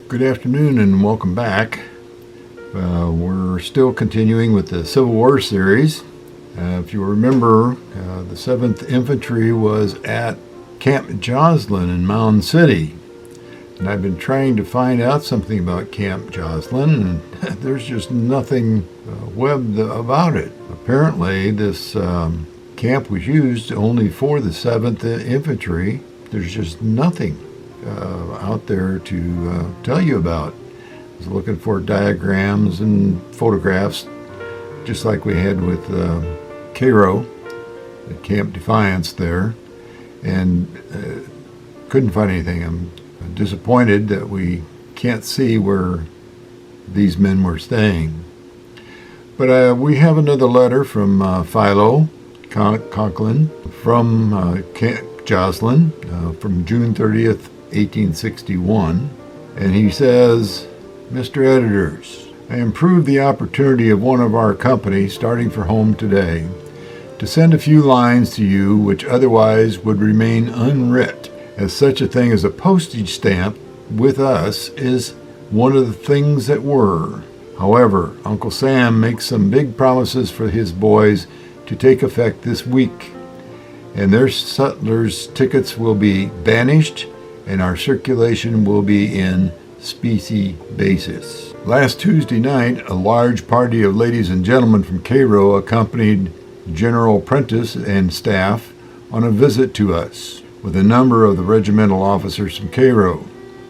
Good afternoon and welcome back. We're still continuing with the Civil War series. If you remember, the 7th Infantry was at Camp Joslin in Mound City. And I've been trying to find out something about Camp Joslin, and there's just nothing webbed about it. Apparently, this camp was used only for the 7th Infantry. There's just nothing out there to tell you about. I was looking for diagrams and photographs, just like we had with Cairo at Camp Defiance there, and couldn't find anything. I'm disappointed that we can't see where these men were staying. But we have another letter from Philo Conklin from Camp Joslin from June 30th, 1861, and he says, Mr. Editors, I improved the opportunity of one of our company starting for home today to send a few lines to you which otherwise would remain unwrit, as such a thing as a postage stamp with us is one of the things that were. However, Uncle Sam makes some big promises for his boys to take effect this week, and their sutlers' tickets will be banished and our circulation will be in specie basis. Last Tuesday night, a large party of ladies and gentlemen from Cairo accompanied General Prentice and staff on a visit to us, with a number of the regimental officers from Cairo.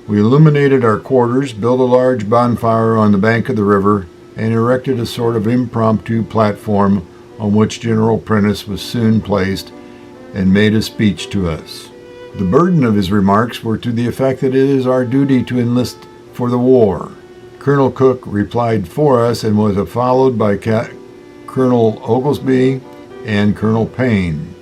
We illuminated our quarters, built a large bonfire on the bank of the river, and erected a sort of impromptu platform on which General Prentice was soon placed and made a speech to us. The burden of his remarks were to the effect that it is our duty to enlist for the war. Colonel Cook replied for us and was followed by Colonel Oglesby and Colonel Payne.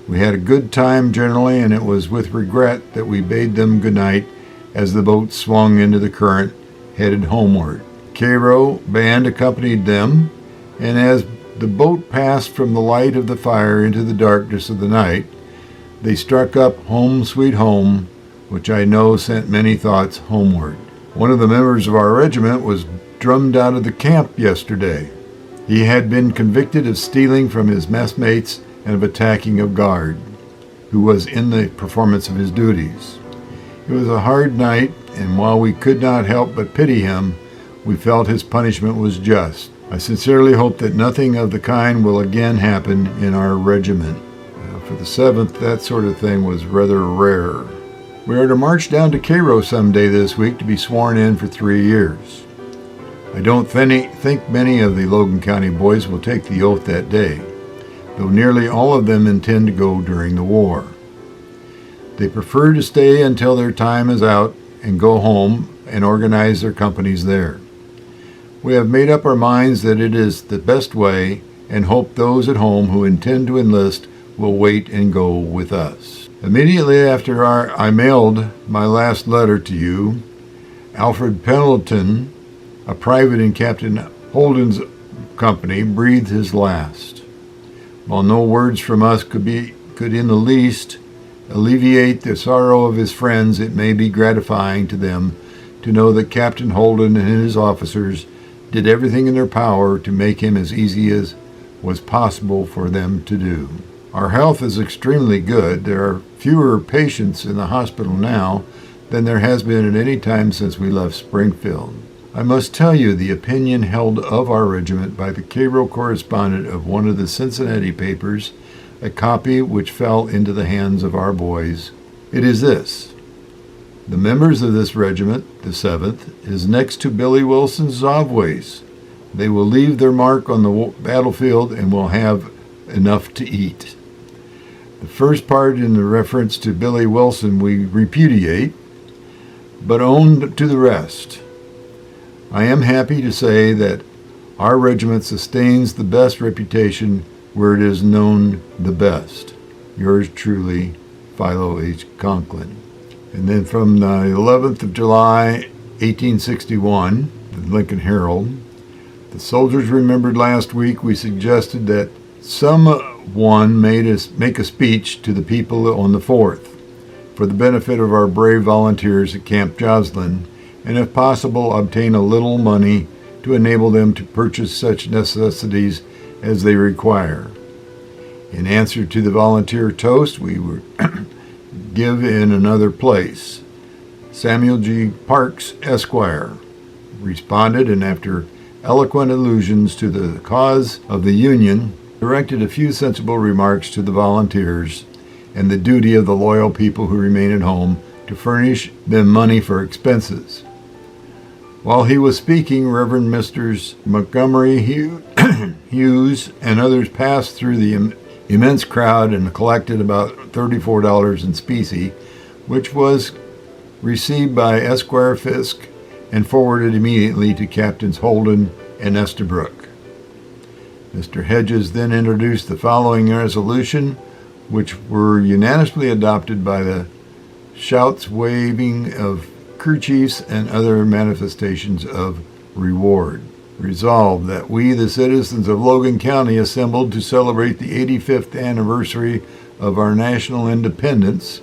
We had a good time generally, and it was with regret that we bade them good night as the boat swung into the current, headed homeward. Cairo band accompanied them, and as the boat passed from the light of the fire into the darkness of the night, they struck up Home Sweet Home, which I know sent many thoughts homeward. One of the members of our regiment was drummed out of the camp yesterday. He had been convicted of stealing from his messmates and of attacking a guard who was in the performance of his duties. It was a hard night, and while we could not help but pity him, we felt his punishment was just. I sincerely hope that nothing of the kind will again happen in our regiment. For the 7th, that sort of thing was rather rare. We are to march down to Cairo someday this week to be sworn in for 3 years. I don't think many of the Logan County boys will take the oath that day, though nearly all of them intend to go during the war. They prefer to stay until their time is out and go home and organize their companies there. We have made up our minds that it is the best way, and hope those at home who intend to enlist will wait and go with us. Immediately after I mailed my last letter to you, Alfred Pendleton, a private in Captain Holden's company, breathed his last. While no words from us could in the least alleviate the sorrow of his friends, it may be gratifying to them to know that Captain Holden and his officers did everything in their power to make him as easy as was possible for them to do. Our health is extremely good. There are fewer patients in the hospital now than there has been at any time since we left Springfield. I must tell you the opinion held of our regiment by the Cairo correspondent of one of the Cincinnati papers, a copy which fell into the hands of our boys. It is this: the members of this regiment, the 7th, is next to Billy Wilson's Zouaves. They will leave their mark on the battlefield and will have enough to eat. The first part in the reference to Billy Wilson we repudiate, but own to the rest. I am happy to say that our regiment sustains the best reputation where it is known the best. Yours truly, Philo H. Conklin. And then from the 11th of July, 1861, the Lincoln Herald, the soldiers remembered last week we suggested that someone make a speech to the people on the 4th for the benefit of our brave volunteers at Camp Joslin and if possible, obtain a little money to enable them to purchase such necessities as they require. In answer to the volunteer toast, we would give in another place. Samuel G. Parks, Esquire, responded, and after eloquent allusions to the cause of the Union, directed a few sensible remarks to the volunteers and the duty of the loyal people who remain at home to furnish them money for expenses. While he was speaking, Reverend Messrs. Montgomery Hughes and others passed through the immense crowd and collected about $34 in specie, which was received by Esquire Fisk and forwarded immediately to Captains Holden and Estabrook. Mr. Hedges then introduced the following resolution, which were unanimously adopted by the shouts, waving of kerchiefs, and other manifestations of reward. Resolved that we, the citizens of Logan County, assembled to celebrate the 85th anniversary of our national independence,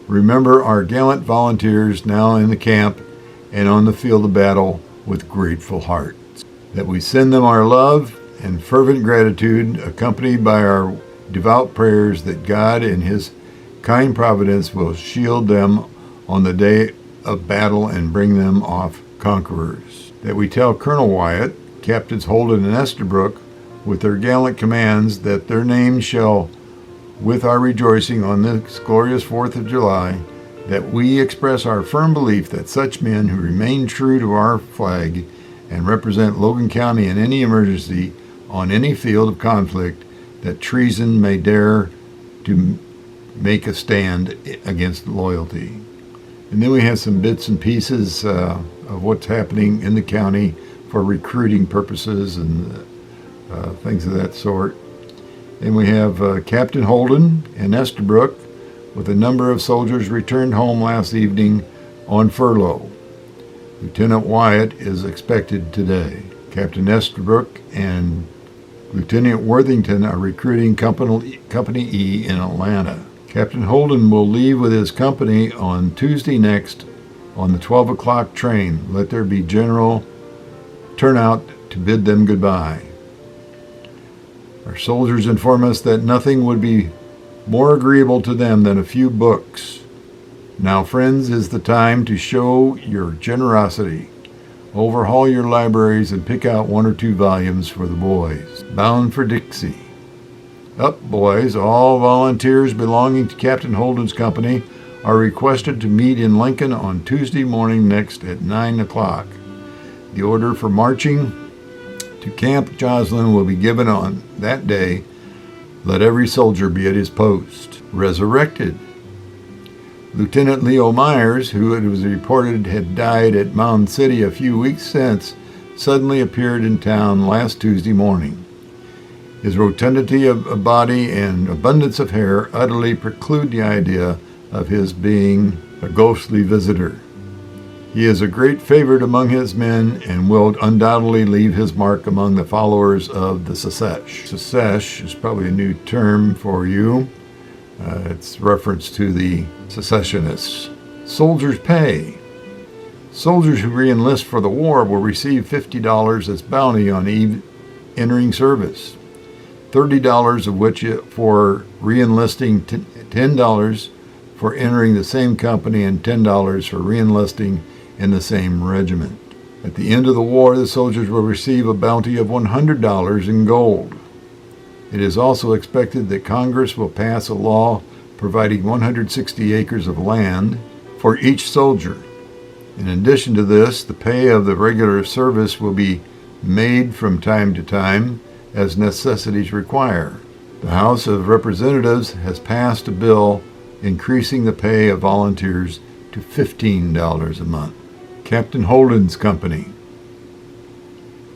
remember our gallant volunteers now in the camp and on the field of battle with grateful hearts. That we send them our love and fervent gratitude, accompanied by our devout prayers that God in His kind providence will shield them on the day of battle and bring them off conquerors. That we tell Colonel Wyatt, Captains Holden and Estabrook, with their gallant commands, that their names shall, with our rejoicing on this glorious 4th of July, that we express our firm belief that such men who remain true to our flag and represent Logan County in any emergency on any field of conflict, that treason may dare to make a stand against loyalty. And then we have some bits and pieces of what's happening in the county for recruiting purposes and things of that sort. Then we have Captain Holden and Estabrook with a number of soldiers returned home last evening on furlough. Lieutenant Wyatt is expected today. Captain Estabrook and Lieutenant Worthington are recruiting Company E in Atlanta. Captain Holden will leave with his company on Tuesday next on the 12 o'clock train. Let there be general turnout to bid them goodbye. Our soldiers inform us that nothing would be more agreeable to them than a few books. Now, friends, is the time to show your generosity. Overhaul your libraries and pick out 1 or 2 volumes for the boys. Bound for Dixie. Up, boys. All volunteers belonging to Captain Holden's company are requested to meet in Lincoln on Tuesday morning next at 9 o'clock. The order for marching to Camp Joslin will be given on that day. Let every soldier be at his post. Resurrected. Lieutenant Leo Myers, who it was reported had died at Mound City a few weeks since, suddenly appeared in town last Tuesday morning. His rotundity of body and abundance of hair utterly preclude the idea of his being a ghostly visitor. He is a great favorite among his men and will undoubtedly leave his mark among the followers of the Secesh. Secesh is probably a new term for you. It's reference to the secessionists. Soldiers' pay. Soldiers who re-enlist for the war will receive $50 as bounty on entering service. $30 of which for re-enlisting, $10 for entering the same company, and $10 for re-enlisting in the same regiment. At the end of the war, the soldiers will receive a bounty of $100 in gold. It is also expected that Congress will pass a law providing 160 acres of land for each soldier. In addition to this, the pay of the regular service will be made from time to time as necessities require. The House of Representatives has passed a bill increasing the pay of volunteers to $15 a month. Captain Holden's company.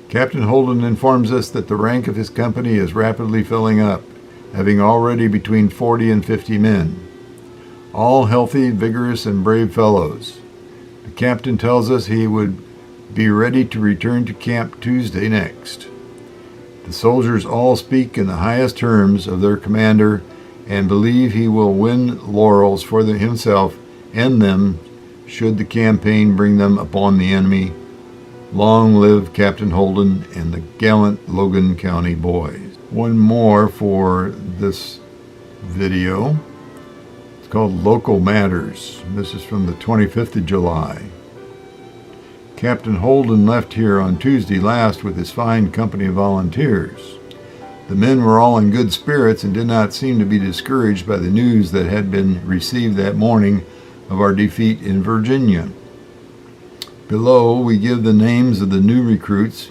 Captain Holden informs us that the rank of his company is rapidly filling up, having already between 40 and 50 men, all healthy, vigorous, and brave fellows. The captain tells us he would be ready to return to camp Tuesday next. The soldiers all speak in the highest terms of their commander and believe he will win laurels for himself and them should the campaign bring them upon the enemy. Long live Captain Holden and the gallant Logan County boys. One more for this video. It's called Local Matters. This is from the 25th of July. Captain Holden left here on Tuesday last with his fine company of volunteers. The men were all in good spirits and did not seem to be discouraged by the news that had been received that morning of our defeat in Virginia. Below, we give the names of the new recruits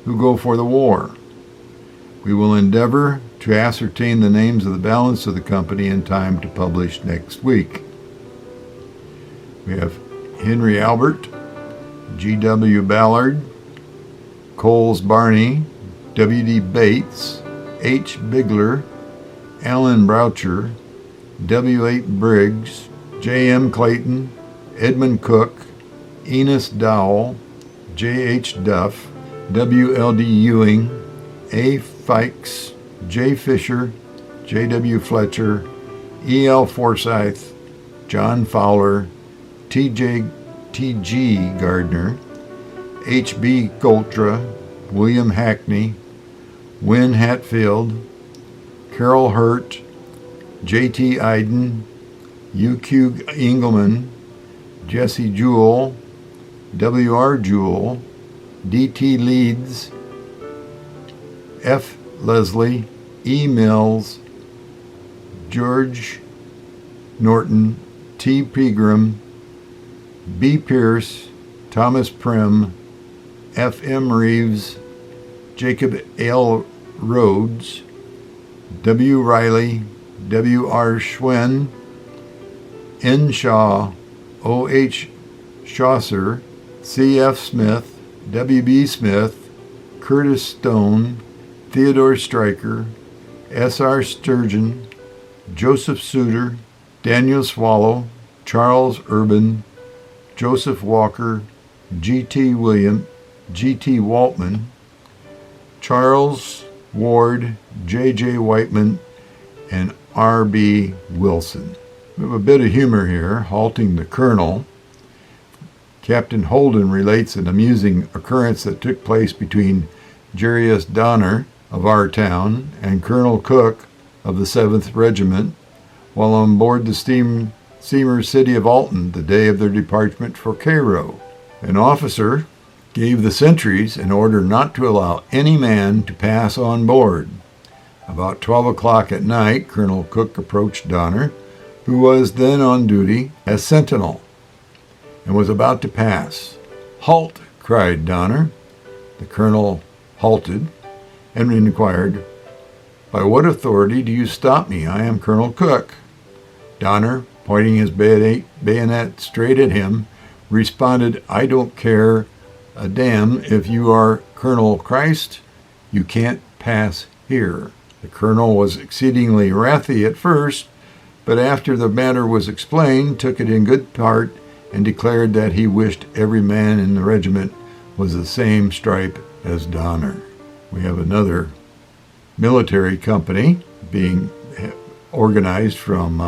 who go for the war. We will endeavor to ascertain the names of the balance of the company in time to publish next week. We have Henry Albert, G.W. Ballard, Coles Barney, W.D. Bates, H. Bigler, Alan Broucher, W.8 Briggs, J.M. Clayton, Edmund Cook, Enos Dowell, J.H. Duff, W.L.D. Ewing, A. Fikes, J. Fisher, J.W. Fletcher, E.L. Forsyth, John Fowler, T.G. Gardner, H.B. Goltra, William Hackney, Wynn Hatfield, Carol Hurt, J.T. Iden, U.Q. Engelman, Jesse Jewell, W.R. Jewell, D.T. Leeds, F. Leslie, E. Mills, George Norton, T. Pegram, B. Pierce, Thomas Prim, F. M. Reeves, Jacob L. Rhodes, W. Riley, W. R. Schwen, N. Shaw, O. H. Chaucer, C. F. Smith, W. B. Smith, Curtis Stone, Theodore Stryker, S. R. Sturgeon, Joseph Suter, Daniel Swallow, Charles Urban, Joseph Walker, G.T. William, G.T. Waltman, Charles Ward, J.J. Whiteman, and R.B. Wilson. We have a bit of humor here, halting the colonel. Captain Holden relates an amusing occurrence that took place between Jerry S. Donner of our town and Colonel Cook of the 7th Regiment while on board the steamer City of Alton the day of their departure for Cairo. An officer gave the sentries an order not to allow any man to pass on board. About 12 o'clock at night, Colonel Cook approached Donner, who was then on duty as sentinel, and was about to pass. "Halt!" cried Donner. The colonel halted and inquired, "By what authority do you stop me? I am Colonel Cook." Donner, pointing his bayonet straight at him, responded, "I don't care a damn if you are Colonel Christ. You can't pass here." The colonel was exceedingly wrathy at first, but after the matter was explained, took it in good part and declared that he wished every man in the regiment was the same stripe as Donner. We have another military company being organized from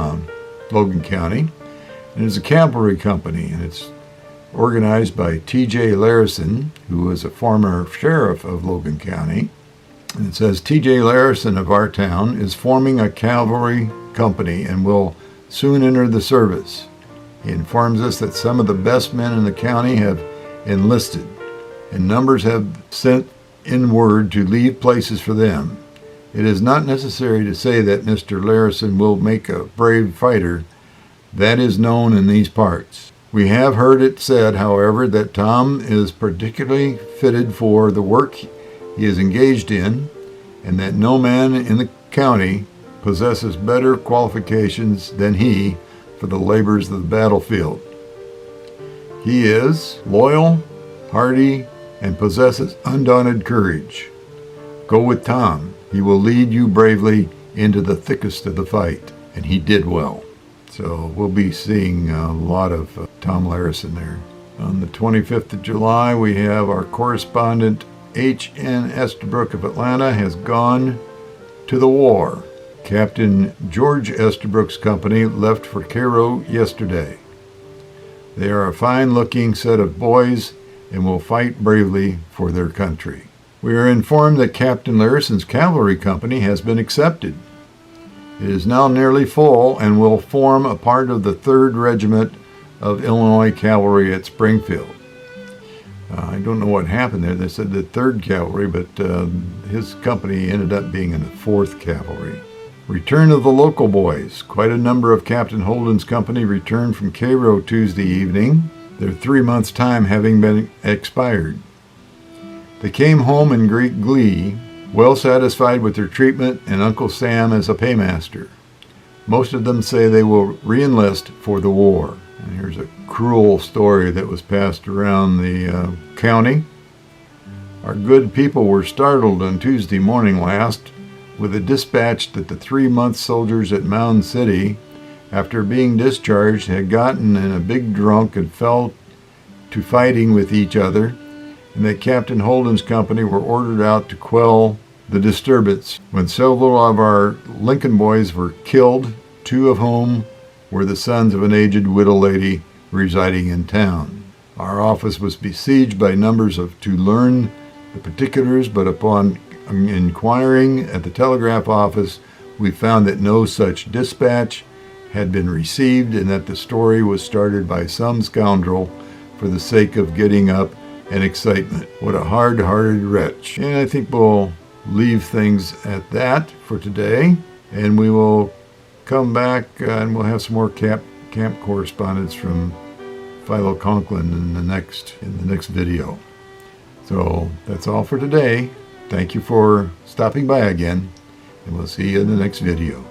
Logan County, and it's a cavalry company, and it's organized by T.J. Larison, who was a former sheriff of Logan County. And it says, T.J. Larison of our town is forming a cavalry company and will soon enter the service. He informs us that some of the best men in the county have enlisted, and numbers have sent in word to leave places for them. It is not necessary to say that Mr. Larison will make a brave fighter. That is known in these parts. We have heard it said, however, that Tom is particularly fitted for the work he is engaged in, and that no man in the county possesses better qualifications than he for the labors of the battlefield. He is loyal, hardy, and possesses undaunted courage. Go with Tom. He will lead you bravely into the thickest of the fight. And he did well. So we'll be seeing a lot of Tom Larison there. On the 25th of July, we have our correspondent H.N. Estabrook of Atlanta has gone to the war. Captain George Estabrook's company left for Cairo yesterday. They are a fine-looking set of boys and will fight bravely for their country. We are informed that Captain Larison's cavalry company has been accepted. It is now nearly full and will form a part of the 3rd Regiment of Illinois Cavalry at Springfield. I don't know what happened there. They said the 3rd Cavalry, but his company ended up being in the 4th Cavalry. Return of the local boys. Quite a number of Captain Holden's company returned from Cairo Tuesday evening, their 3 months' time having been expired. They came home in great glee, well satisfied with their treatment and Uncle Sam as a paymaster. Most of them say they will re-enlist for the war. And here's a cruel story that was passed around the county. Our good people were startled on Tuesday morning last with a dispatch that the 3-month soldiers at Mound City, after being discharged, had gotten in a big drunk and fell to fighting with each other, and that Captain Holden's company were ordered out to quell the disturbance, when several of our Lincoln boys were killed, 2 of whom were the sons of an aged widow lady residing in town. Our office was besieged by numbers to learn the particulars, but upon inquiring at the telegraph office, we found that no such dispatch had been received and that the story was started by some scoundrel for the sake of getting up and excitement. What a hard-hearted wretch. And I think we'll leave things at that for today, and we will come back and we'll have some more camp correspondence from Philo Conklin in the next video. So that's all for today. Thank you for stopping by again, and we'll see you in the next video.